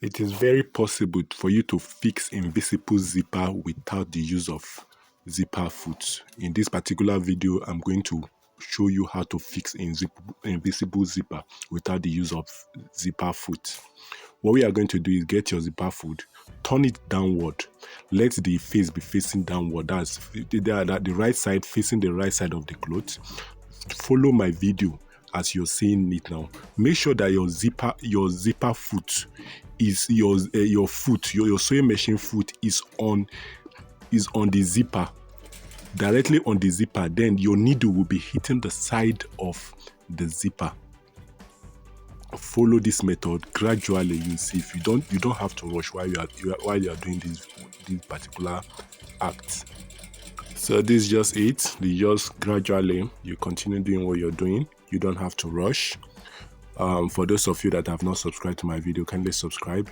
It is very possible for you to fix invisible zipper without the use of zipper foot. In this particular video, I'm going to show you how to fix invisible zipper without the use of zipper foot. What we are going to do is get your zipper foot, turn it downward, let the face be facing downward. That's the right side facing the right side of the cloth. Follow my video as you're seeing it now. Make sure that your zipper foot is your sewing machine foot is on the zipper, directly on the zipper. Then your needle will be hitting the side of the zipper. Follow this method gradually. You see, if you don't have to rush while you are doing this particular act. So this is just it. Just gradually you continue doing what you're doing. You don't have to rush. For those of you that have not subscribed to my video, kindly subscribe.